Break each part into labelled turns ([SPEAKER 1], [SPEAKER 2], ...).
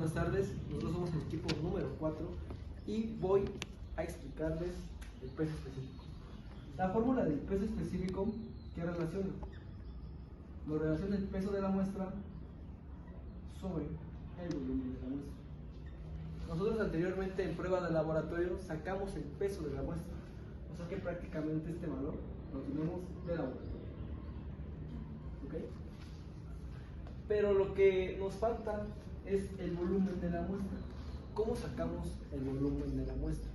[SPEAKER 1] buenas tardes. Nosotros somos el equipo número 4 y voy a explicarles el peso específico. La fórmula del peso específico, ¿qué relaciona? Lo relaciona el peso de la muestra sobre el volumen de la muestra. Nosotros anteriormente en prueba de laboratorio sacamos el peso de la muestra, o sea que prácticamente este valor lo tenemos de laboratorio. ¿Ok? Pero lo que nos falta es el volumen de la muestra. ¿Cómo sacamos el volumen de la muestra?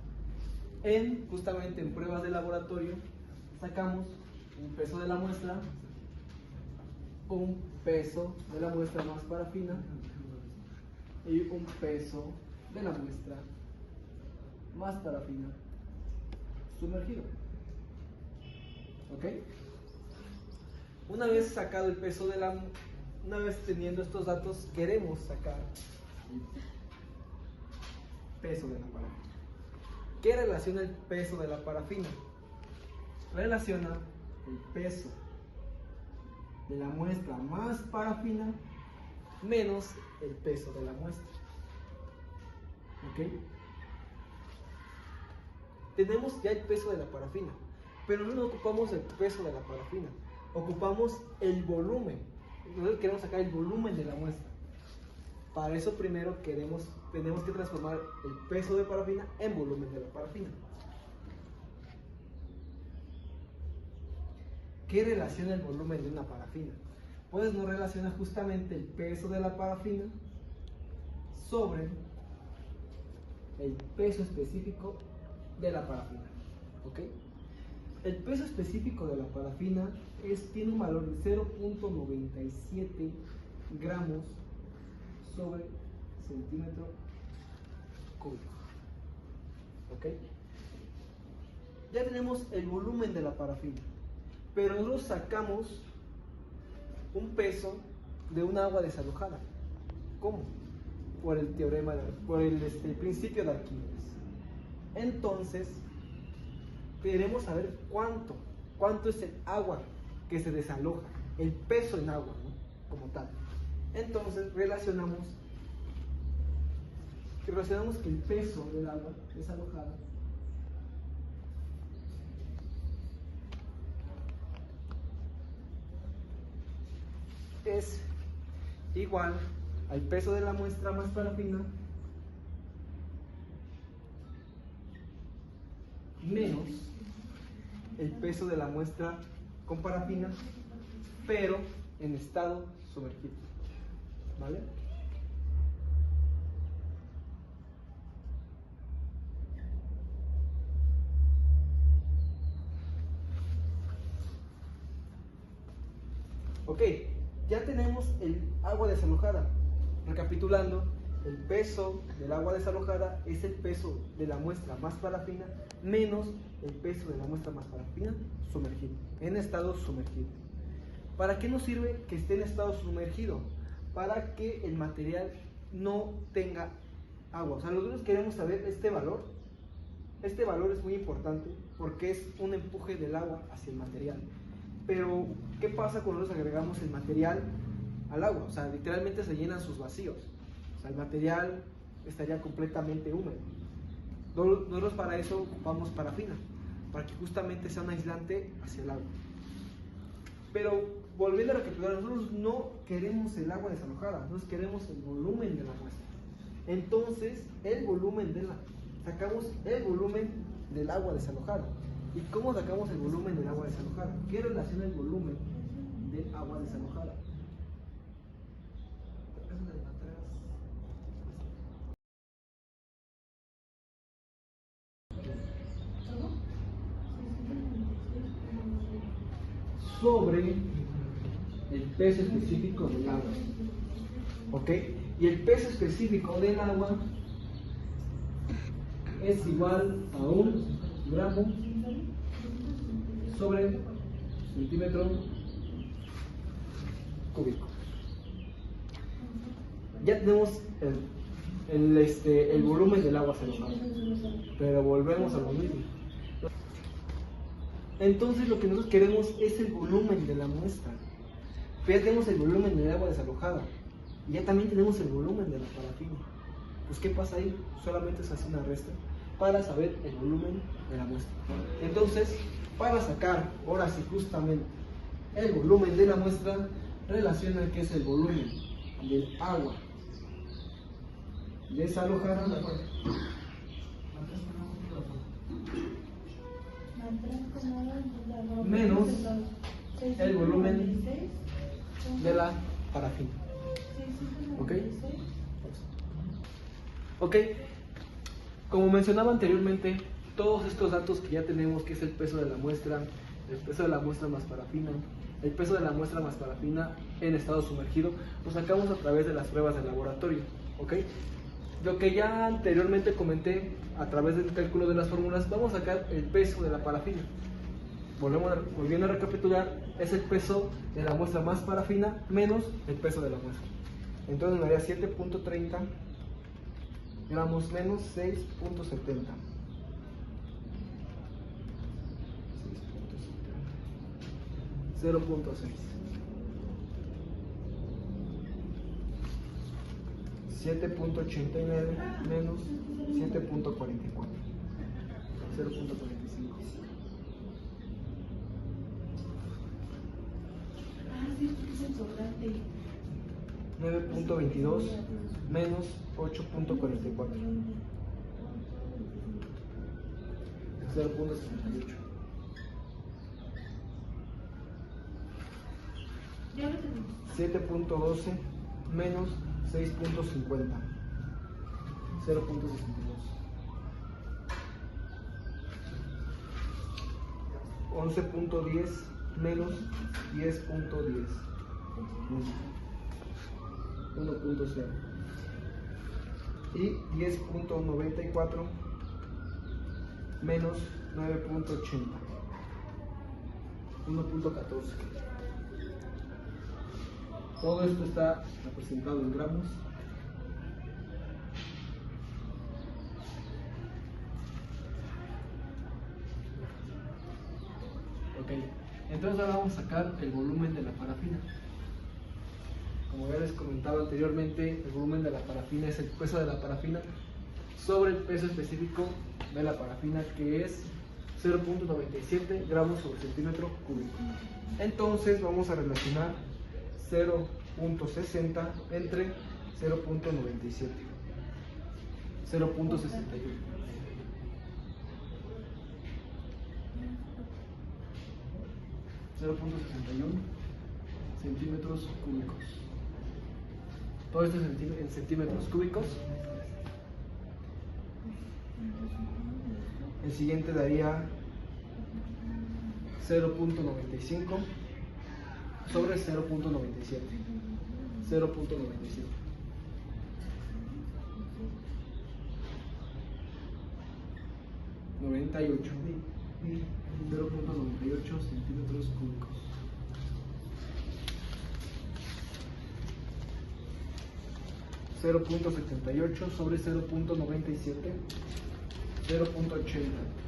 [SPEAKER 1] Justamente en pruebas de laboratorio sacamos un peso de la muestra, un peso de la muestra más parafina y un peso de la muestra más parafina sumergido. ¿Ok? Una vez sacado el peso de la Una vez teniendo estos datos, queremos sacar el peso de la parafina. ¿Qué relaciona el peso de la parafina? Relaciona el peso de la muestra más parafina menos el peso de la muestra. ¿Ok? Tenemos ya el peso de la parafina, pero no ocupamos el peso de la parafina, ocupamos el volumen. Nosotros queremos sacar el volumen de la muestra. Para eso primero tenemos que transformar el peso de parafina en volumen de la parafina. ¿Qué relaciona el volumen de una parafina? Pues nos relaciona justamente el peso de la parafina sobre el peso específico de la parafina. ¿Ok? El peso específico de la parafina tiene un valor de 0.97 gramos sobre centímetro cúbico. ¿Ok? Ya tenemos el volumen de la parafina, pero nosotros sacamos un peso de un agua desalojada. ¿Cómo? Por el teorema, por el principio de Arquímedes. Entonces, queremos saber cuánto es el agua que se desaloja, el peso en agua, ¿no? Como tal. Entonces relacionamos que el peso del agua desalojada es igual al peso de la muestra más parafina menos el peso de la muestra con parafina, pero en estado sumergido. ¿Vale? Ok, ya tenemos el agua desalojada. Recapitulando, el peso del agua desalojada es el peso de la muestra más parafina menos el peso de la muestra más parafina sumergido, en estado sumergido. ¿Para qué nos sirve que esté en estado sumergido? Para que el material no tenga agua. O sea, nosotros queremos saber este valor. Este valor es muy importante porque es un empuje del agua hacia el material. Pero, ¿qué pasa cuando nosotros agregamos el material al agua? O sea, literalmente se llenan sus vacíos. O sea, el material estaría completamente húmedo. Nosotros para eso ocupamos parafina, para que justamente sea un aislante hacia el agua. Pero, volviendo a recapitular, nosotros no queremos el agua desalojada, nosotros queremos el volumen de la muestra. Entonces, sacamos el volumen del agua desalojada. ¿Y cómo sacamos el volumen del agua desalojada? ¿Qué relaciona el volumen del agua desalojada? Sobre el peso específico del agua. ¿Ok? Y el peso específico del agua es igual a 1 gramo sobre centímetro cúbico. Ya tenemos el volumen del agua desalojada, pero volvemos a lo mismo. Entonces lo que nosotros queremos es el volumen de la muestra. Pero ya tenemos el volumen del agua desalojada y ya también tenemos el volumen de la parafina. Pues ¿qué pasa ahí? Solamente se hace una resta para saber el volumen de la muestra. Entonces, para sacar ahora sí justamente el volumen de la muestra, relaciona que es el volumen del agua desalojada menos el volumen de la parafina. ¿Ok? Ok. Como mencionaba anteriormente, todos estos datos que ya tenemos, que es el peso de la muestra, el peso de la muestra más parafina, el peso de la muestra más parafina en estado sumergido, lo sacamos a través de las pruebas de laboratorio. ¿Ok? Lo que ya anteriormente comenté a través del cálculo de las fórmulas, vamos a sacar el peso de la parafina. Volviendo a recapitular, es el peso de la muestra más parafina menos el peso de la muestra. Entonces me daría 7.30 gramos menos 6.70. 0.6. 7.89 menos 7.44. 0.45. 9.22 menos 8.44. 0.68. 7.12 menos 6.50. 0.62. 11.10 menos 10.10. 1.0. Y 10.94 menos 9.80. 1.14. Todo esto está representado en gramos. Ok, entonces ahora vamos a sacar el volumen de la parafina. Como ya les comentaba anteriormente, el volumen de la parafina es el peso de la parafina sobre el peso específico de la parafina, que es 0.97 gramos sobre centímetro cúbico. Entonces vamos a relacionar 0.60 entre 0.97. 0.61. 0.61 centímetros cúbicos. Todo esto en centímetros cúbicos. El siguiente daría 0.95 sobre 0.97. 0.97. 98. 0.98 centímetros cúbicos. 0.78 sobre 0.97. 0.80.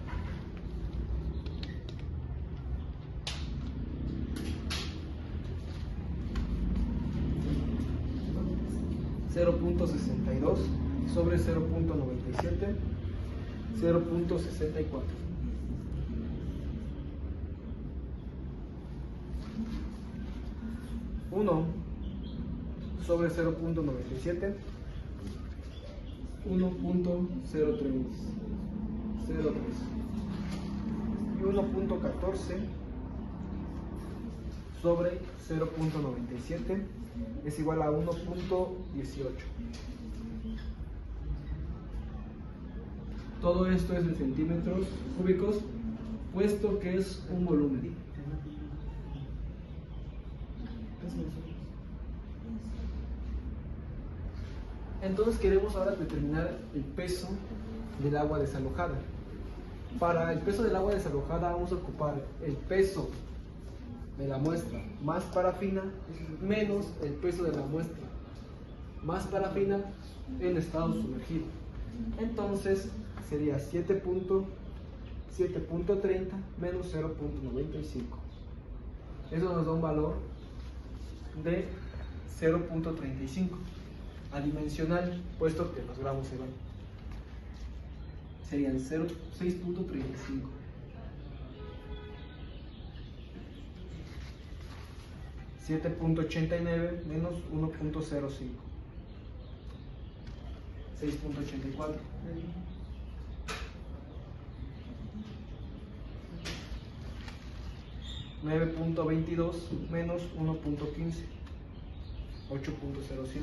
[SPEAKER 1] 0.62 sobre 0.97. 0.64. 1 sobre 0.97. 1.03. 03. Y 1.14 sobre 0.97 es igual a 1.18. Todo esto es en centímetros cúbicos, puesto que es un volumen. Entonces queremos ahora determinar el peso del agua desalojada. Para el peso del agua desalojada vamos a ocupar el peso de la muestra más parafina menos el peso de la muestra más parafina en estado sumergido. Entonces sería 7.30 menos 0.95. Eso nos da un valor de 0.35. adimensional, puesto que los gramos se van. Serían 6.35. $7.89 menos 1.05. 6.84. 9.22 menos 1.15. 8.07.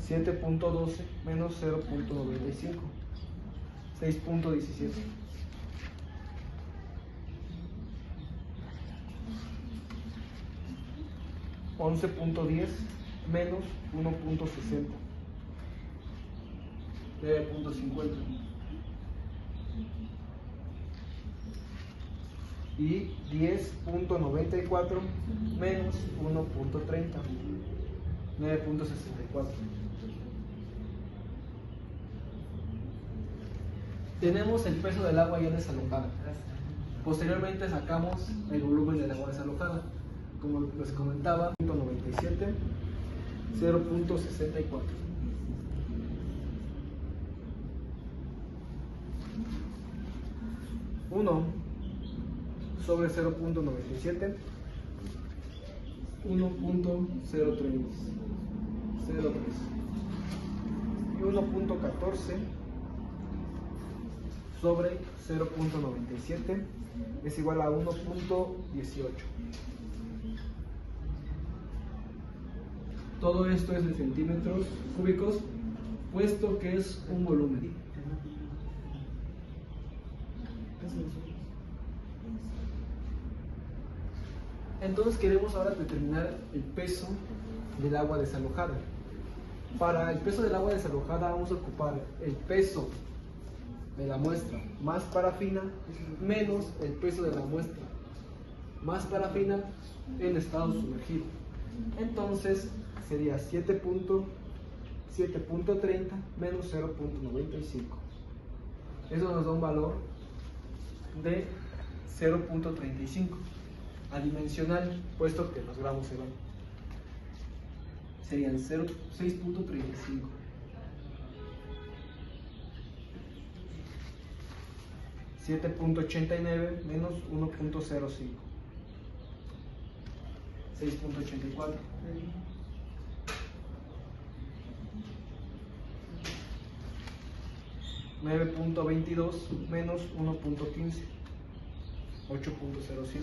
[SPEAKER 1] 7.12 menos 0.95. 6.17. 11.10 menos 1.60. 9.50. Y 10.94 menos 1.30. 9.64. Tenemos el peso del agua ya desalojada. Posteriormente sacamos el volumen del agua desalojada. Como les comentaba, 0.97, 0.64. Uno sobre 0.97, 1.03 y 1.14 sobre 0.97 es igual a 1.18. Todo esto es en centímetros cúbicos, puesto que es un volumen. Entonces queremos ahora determinar el peso del agua desalojada. Para el peso del agua desalojada vamos a ocupar el peso de la muestra más parafina menos el peso de la muestra más parafina en estado sumergido. Entonces sería 7.30 menos 0.95. Eso nos da un valor de 0.35 adimensional, puesto que los gramos se van. Serían 6.35. $7.89 menos 1.05. 6.84. 9.22 menos 1.15. 8.07.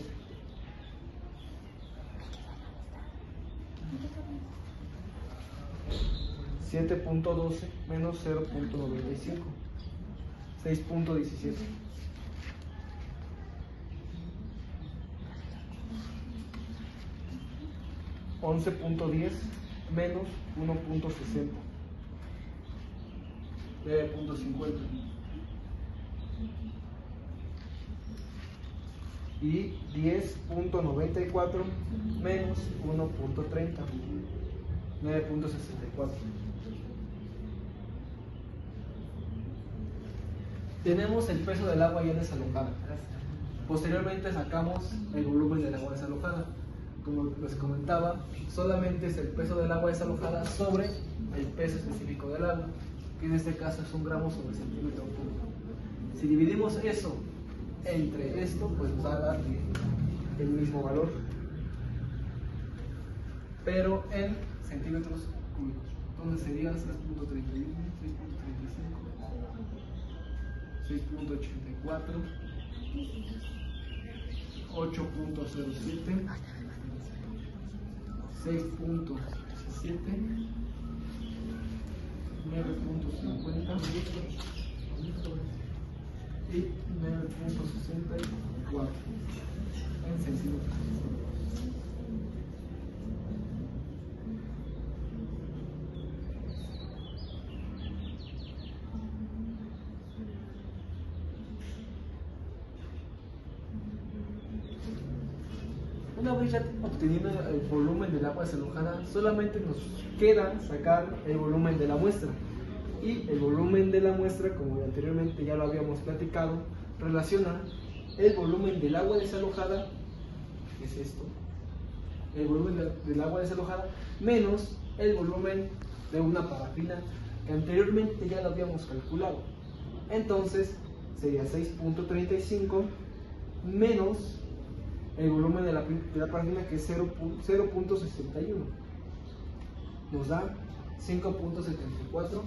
[SPEAKER 1] 7.12 menos 0.95. 6.17. 11.10 menos 1.60. 9.50. Y 10.94 menos 1.30. 9.64. Tenemos el peso del agua ya desalojada. Posteriormente sacamos el volumen del agua desalojada. Como les comentaba, solamente es el peso del agua desalojada sobre el peso específico del agua, que en este caso es 1 gramo sobre centímetro cúbico. Si dividimos eso entre esto, pues nos va a dar el mismo valor, pero en centímetros cúbicos. Entonces sería 6.31, 6.35, 6.84, 8.07, 6.17, 9.50 y 9.64 en centímetros. Una vez ya obteniendo el volumen del agua desalojada, solamente nos queda sacar el volumen de la muestra. Y el volumen de la muestra, como anteriormente ya lo habíamos platicado, relaciona el volumen del agua desalojada que es esto, el volumen del agua desalojada, menos el volumen de una parafina que anteriormente ya lo habíamos calculado. Entonces sería 6.35 menos el volumen de la parafina, que es 0.61, nos da 5.74.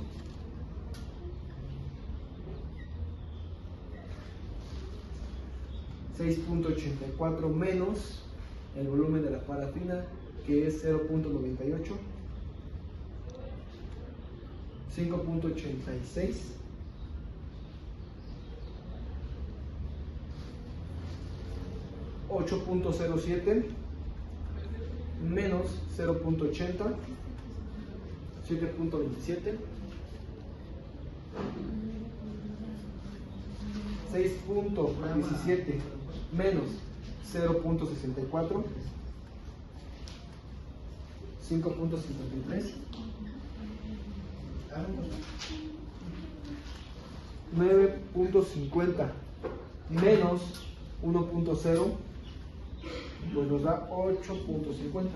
[SPEAKER 1] $6.84 menos el volumen de la parafina, que es 0.98, 5.86, $8.07 menos 0.80, 7.27, 6.17 menos 0.64, 5.53, 9.50 menos 1.0, pues nos da 8.50.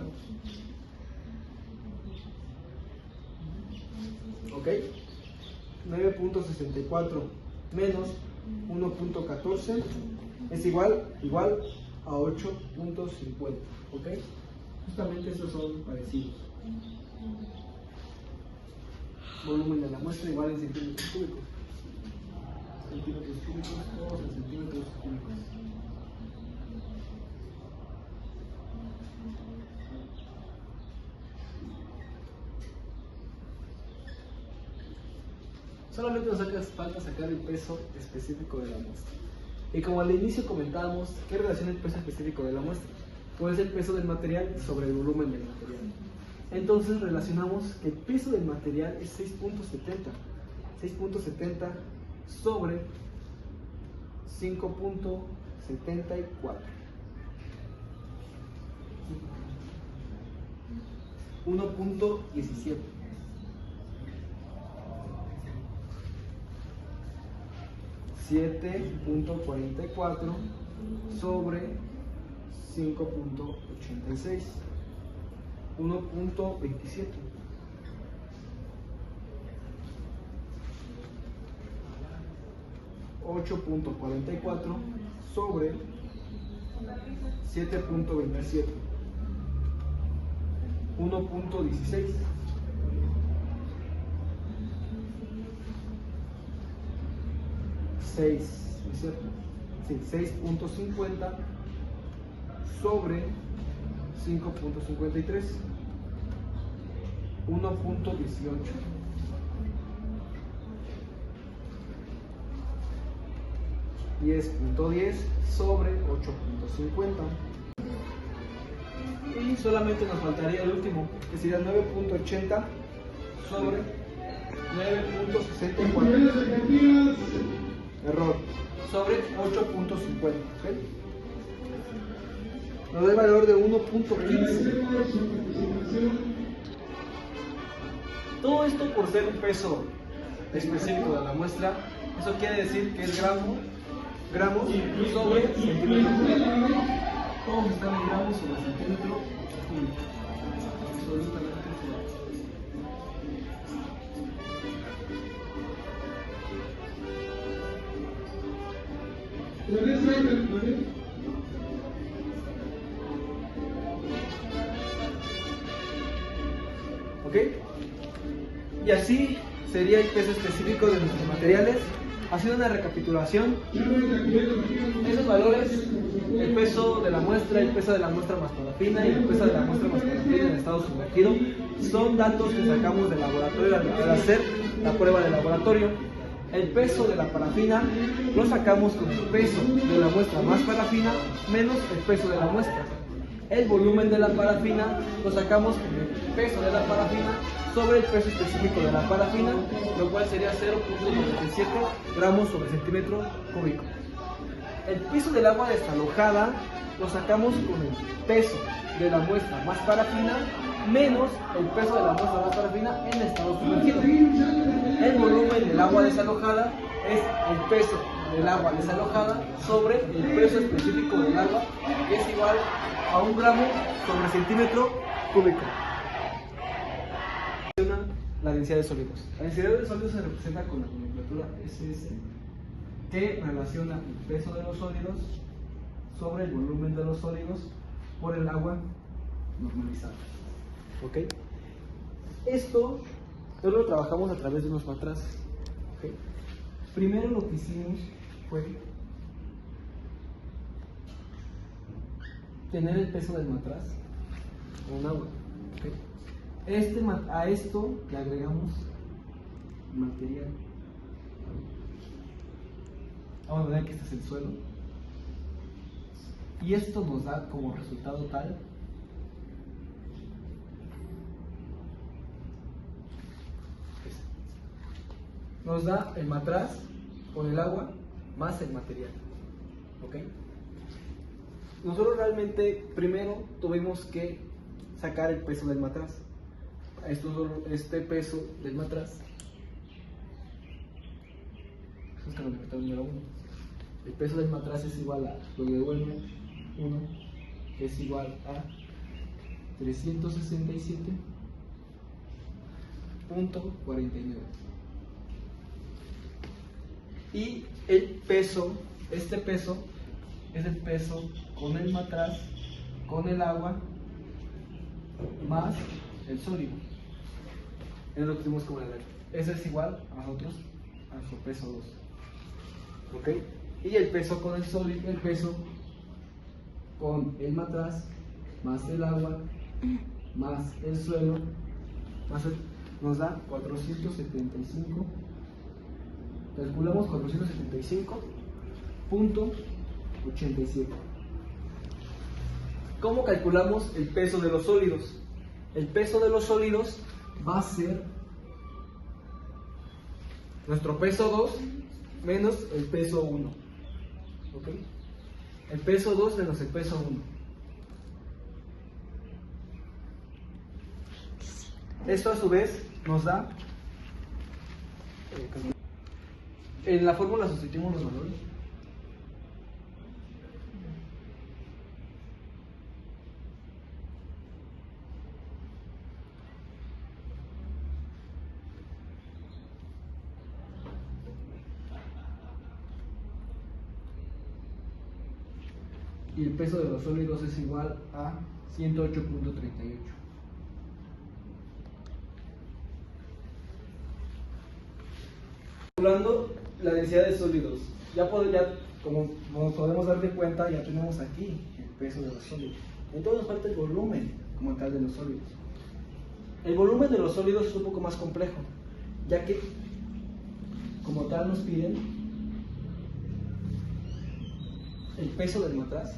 [SPEAKER 1] ¿Ok? 9.64 menos 1.14 es igual a 8.50. ¿Ok? Justamente esos son parecidos. Volumen de la muestra igual en centímetros cúbicos. Centímetros cúbicos, todos en centímetros cúbicos. Solamente nos falta sacar el peso específico de la muestra. Y como al inicio comentábamos, ¿qué relaciona el peso específico de la muestra? Pues el peso del material sobre el volumen del material. Entonces relacionamos que el peso del material es 6.70 sobre 5.74. 1.17. $7.44 sobre 5.86, 1.27. $8.44 sobre 7.27, 1.16. ¿Es cierto? Sí, 6.50 sobre 5.53, 1.18. $10.10 sobre 8.50. Y solamente nos faltaría el último, que sería 9.80 sobre 9.64. Error. Sobre 8.50. ¿Okay? Nos da el valor de 1.15. Todo esto por ser un peso específico de la muestra. Eso quiere decir que es gramos sobre centímetro cúbico. Todos están en gramos sobre centímetro cúbico. Absolutamente todos. ¿Ok? Y así sería el peso específico de nuestros materiales. Haciendo una recapitulación, esos valores, el peso de la muestra, el peso de la muestra más parafina y el peso de la muestra más parafina en estado sumergido, son datos que sacamos del laboratorio al hacer la prueba de laboratorio. El peso de la parafina lo sacamos con el peso de la muestra más parafina menos el peso de la muestra. El volumen de la parafina lo sacamos con el peso de la parafina sobre el peso específico de la parafina, lo cual sería 0.97 gramos sobre centímetro cúbico. El peso del agua desalojada lo sacamos con el peso de la muestra más parafina menos el peso de la muestra más parafina en estado sumergido. El volumen del agua desalojada es el peso del agua desalojada sobre el peso específico del agua, que es igual a 1 gramo sobre centímetro cúbico. La densidad de sólidos. La densidad de sólidos se representa con la nomenclatura SS, que relaciona el peso de los sólidos sobre el volumen de los sólidos por el agua normalizada. ¿Ok? Esto lo trabajamos a través de unos matraces. ¿Ok? Primero lo que hicimos fue tener el peso del matraz con agua. ¿Ok? A esto le agregamos material. Vamos a ver que este es el suelo. Y esto nos da como resultado tal nos da el matraz con el agua más el material. ¿Ok? Nosotros realmente primero tuvimos que sacar el peso del matraz. Este peso del matraz es el número 1. El peso del matraz es igual a W1, que es igual a 367.49. Y el peso, este peso es el peso con el matraz, con el agua, más el sólido. Es lo que tuvimos como elevar. Ese es igual a nosotros, a nuestro peso 2. ¿Ok? Y el peso con el sólido, el peso con el matraz, más el agua, más el suelo, nos da 475. Calculamos 475.87. ¿Cómo calculamos el peso de los sólidos? El peso de los sólidos va a ser nuestro peso 2 menos el peso 1. ¿Ok? El peso 2 menos el peso 1. Esto a su vez nos da... en la fórmula sustituimos los valores. Y el peso de los sólidos es igual a 108.38. Calculando la densidad de sólidos, como nos podemos dar de cuenta, ya tenemos aquí el peso de los sólidos. Entonces nos falta el volumen como tal de los sólidos. El volumen de los sólidos es un poco más complejo, ya que como tal nos piden el peso del matraz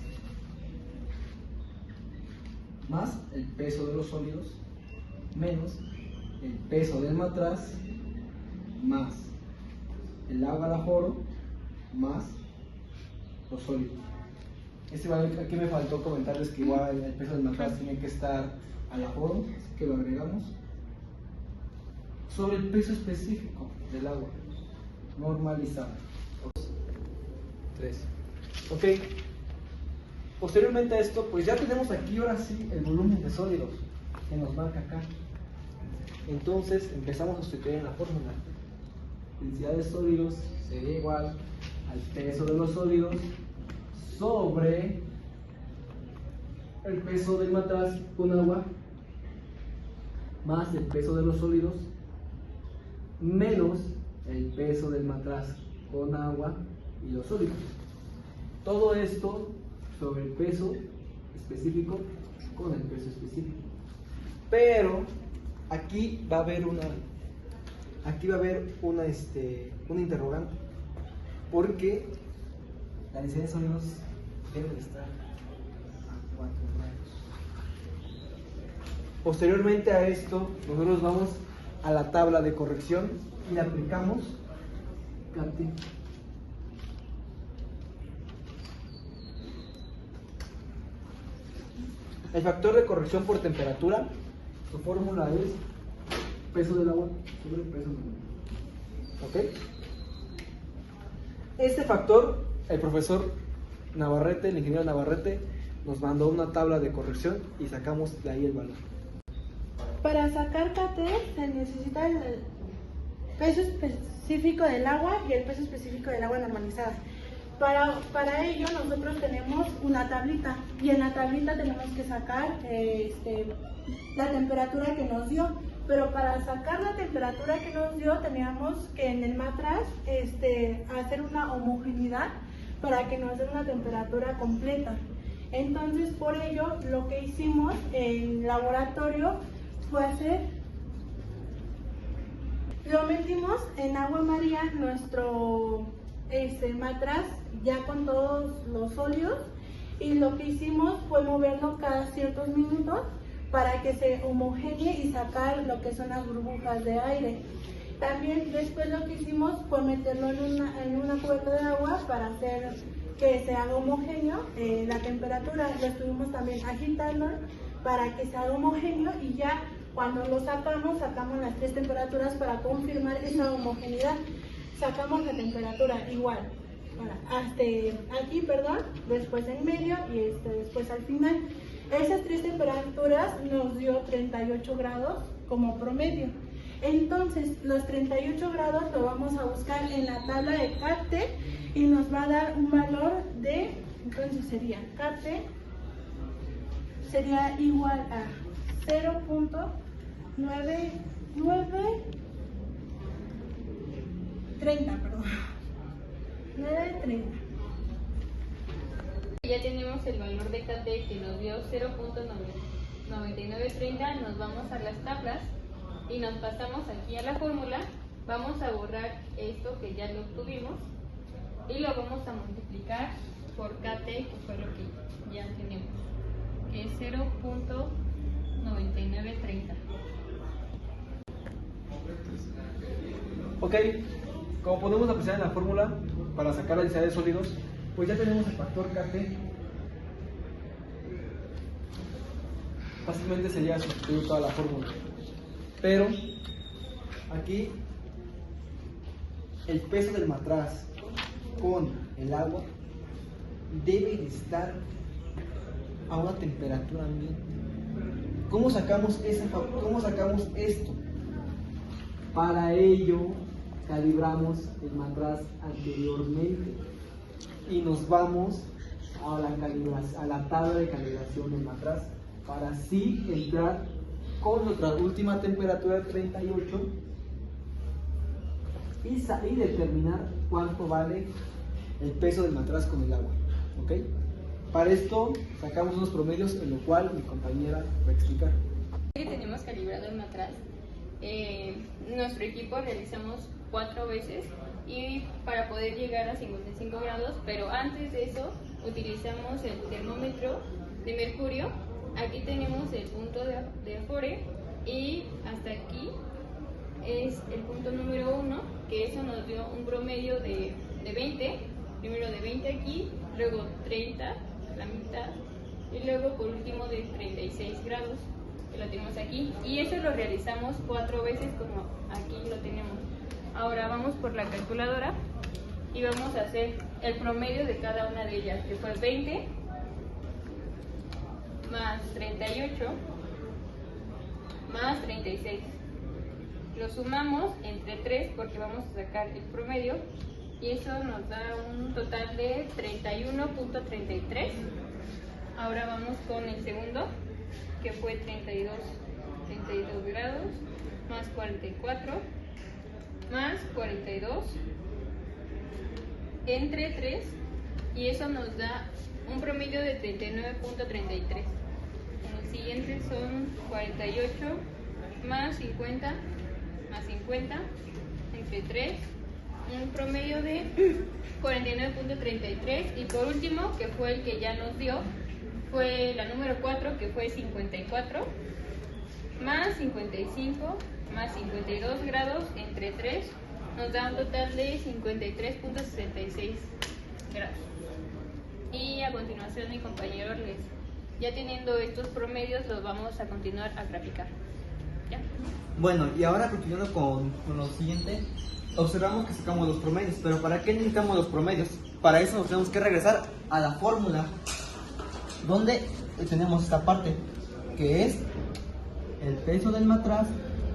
[SPEAKER 1] más el peso de los sólidos menos el peso del matraz más el agua al aforo más los sólidos. Aquí me faltó comentarles que igual el peso del matraz tiene que estar al aforo, así que lo agregamos sobre el peso específico del agua normalizado. 3. Ok. Posteriormente a esto, pues ya tenemos aquí ahora sí el volumen de sólidos que nos marca acá. Entonces empezamos a sustituir en la fórmula. Densidad de sólidos sería igual al peso de los sólidos sobre el peso del matraz con agua más el peso de los sólidos menos el peso del matraz con agua y los sólidos. Todo esto sobre el peso específico con el peso específico. Pero aquí va a haber una interrogante, porque la densidad de sólidos debe estar a 4 grados. Posteriormente a esto, nosotros vamos a la tabla de corrección y le aplicamos CATE. El factor de corrección por temperatura, su fórmula es peso del agua sobre peso del agua. ¿Ok? Este factor, el profesor Navarrete, el ingeniero Navarrete, nos mandó una tabla de corrección y sacamos de ahí el valor.
[SPEAKER 2] Para sacar KT se necesita el peso específico del agua y el peso específico del agua normalizada. Para ello nosotros tenemos una tablita y en la tablita tenemos que sacar la temperatura que nos dio, pero para sacar la temperatura que nos dio teníamos que en el matraz hacer una homogeneidad para que nos dé una temperatura completa. Entonces por ello lo que hicimos en laboratorio fue lo metimos en agua María, nuestro matraz ya con todos los sólidos, y lo que hicimos fue moverlo cada ciertos minutos para que se homogenee y sacar lo que son las burbujas de aire. También después lo que hicimos fue meterlo en una cubeta de agua para hacer que se haga homogéneo la temperatura. Lo estuvimos también agitando para que se haga homogéneo y ya cuando lo sacamos las 3 temperaturas para confirmar esa homogeneidad. Sacamos la temperatura igual, hasta aquí, después en medio y después al final. Esas 3 temperaturas nos dio 38 grados como promedio. Entonces, los 38 grados lo vamos a buscar en la tabla de KT y nos va a dar un valor de, entonces sería KT sería igual a 930.
[SPEAKER 3] Ya tenemos el valor de KT que nos dio 0.9930, nos vamos a las tablas y nos pasamos aquí a la fórmula. Vamos a borrar esto que ya lo tuvimos y lo vamos a multiplicar por KT, que fue lo que ya tenemos, que es 0.9930.
[SPEAKER 1] Ok, como podemos apreciar en la fórmula para sacar la densidad de sólidos, pues ya tenemos el factor KT. Fácilmente sería sustituir toda la fórmula, pero aquí el peso del matraz con el agua debe de estar a una temperatura ambiente. ¿Cómo sacamos esto? Para ello calibramos el matraz anteriormente y nos vamos a la tabla de calibración del matraz para así entrar con nuestra última temperatura de 38 y determinar cuánto vale el peso del matraz con el agua. ¿Ok? Para esto sacamos unos promedios, en lo cual mi compañera va a explicar.
[SPEAKER 3] Tenemos calibrado el matraz. Nuestro equipo realizamos 4 veces y para poder llegar a 55 grados, pero antes de eso utilizamos el termómetro de mercurio. Aquí tenemos el punto de Afore y hasta aquí es el punto número 1, que eso nos dio un promedio de 20, primero de 20 aquí, luego 30, la mitad, y luego por último de 36 grados, que lo tenemos aquí, y eso lo realizamos 4 veces como aquí lo tenemos. Ahora vamos por la calculadora y vamos a hacer el promedio de cada una de ellas, que fue 20 más 38 más 36. Lo sumamos entre 3 porque vamos a sacar el promedio y eso nos da un total de 31.33. Ahora vamos con el segundo, que fue 32 grados más 44 más 42 entre 3 y eso nos da un promedio de 39.33. Los siguientes son 48 más 50 entre 3, un promedio de 49.33 y por último, que fue el que ya nos dio, fue la número 4, que fue 54 más 55 más 52 grados entre 3 nos da un total de 53.66 grados. Y a continuación mi compañero ya teniendo estos promedios los vamos a continuar a graficar. ¿Ya?
[SPEAKER 4] Bueno, y ahora continuando con lo siguiente,
[SPEAKER 1] observamos que sacamos los promedios, pero ¿para qué necesitamos los promedios? Para eso nos tenemos que regresar a la fórmula, donde tenemos esta parte, que es el peso del matraz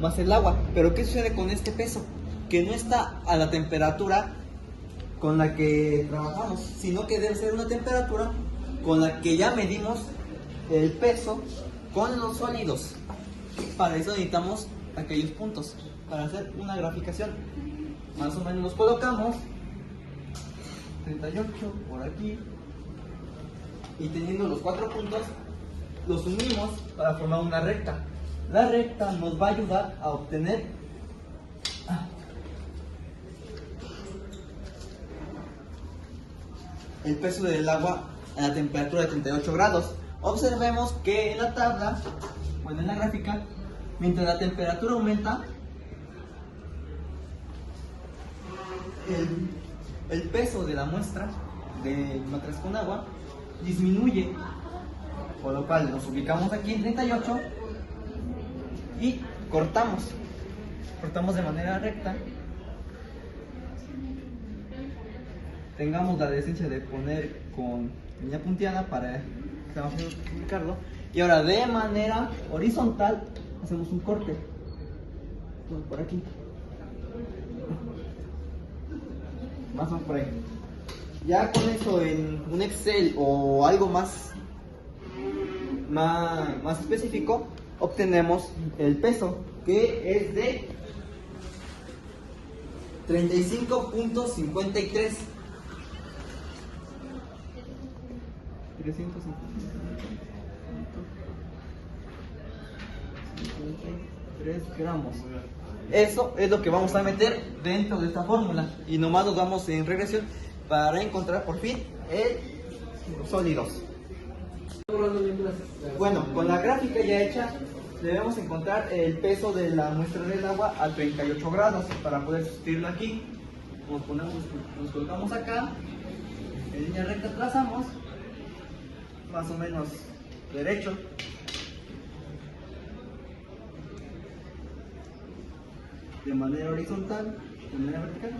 [SPEAKER 1] más el agua. Pero ¿qué sucede con este peso? Que no está a la temperatura con la que trabajamos, sino que debe ser una temperatura con la que ya medimos el peso con los sólidos. Para eso necesitamos aquellos puntos para hacer una graficación. Más o menos los colocamos 38 por aquí, y teniendo los 4 puntos los unimos para formar una recta. La recta nos va a ayudar a obtener el peso del agua a la temperatura de 38 grados. Observemos que en la tabla, bueno, en la gráfica, mientras la temperatura aumenta, el peso de la muestra de matraz con agua disminuye, por lo cual nos ubicamos aquí en 38 y cortamos de manera recta. Tengamos la decencia de poner con línea punteada para que sea más fácil ubicarlo. Y ahora de manera horizontal hacemos un corte por aquí, más o menos por ahí. Ya con eso en un Excel o algo más específico, obtenemos el peso, que es de 35.53 gramos. Eso es lo que vamos a meter dentro de esta fórmula, y nomás nos vamos en regresión para encontrar por fin los sólidos. Bueno, con la gráfica ya hecha, debemos encontrar el peso de la muestra del agua a 38 grados para poder sustituirlo aquí. Nos colocamos acá, en línea recta trazamos, más o menos derecho. De manera horizontal, de manera vertical,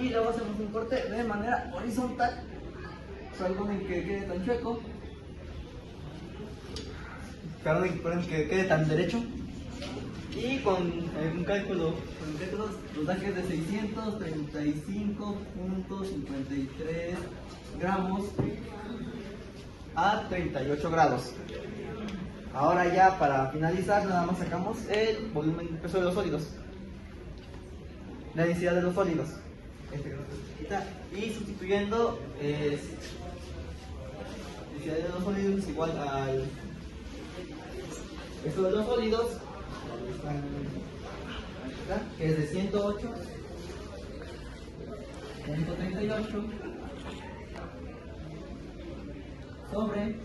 [SPEAKER 1] y luego hacemos un corte de manera horizontal, salvo en que quede tan chueco, perdón, que quede tan derecho, y con un cálculo nos da que es de 635.53 gramos a 38 grados. Ahora ya para finalizar, nada más sacamos el volumen, el peso de los sólidos, la densidad de los sólidos, y sustituyendo densidad de los sólidos es igual al peso de los sólidos, que es de 108.38 sobre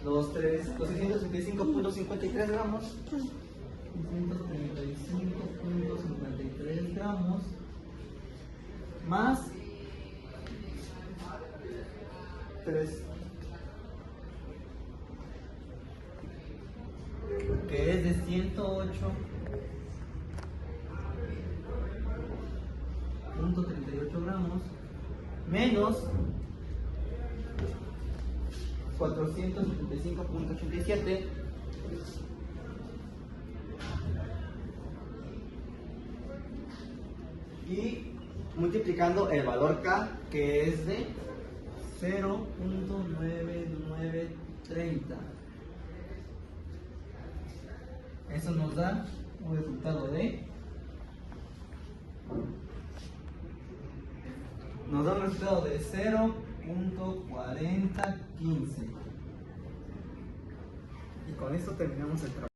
[SPEAKER 1] los 635.53 gramos, 635.53 gramos más 3, que es de 108.38 gramos menos 475.87 y multiplicando el valor K, que es de 0.9930. Eso nos da un resultado de 0.4015. Y con esto terminamos el trabajo.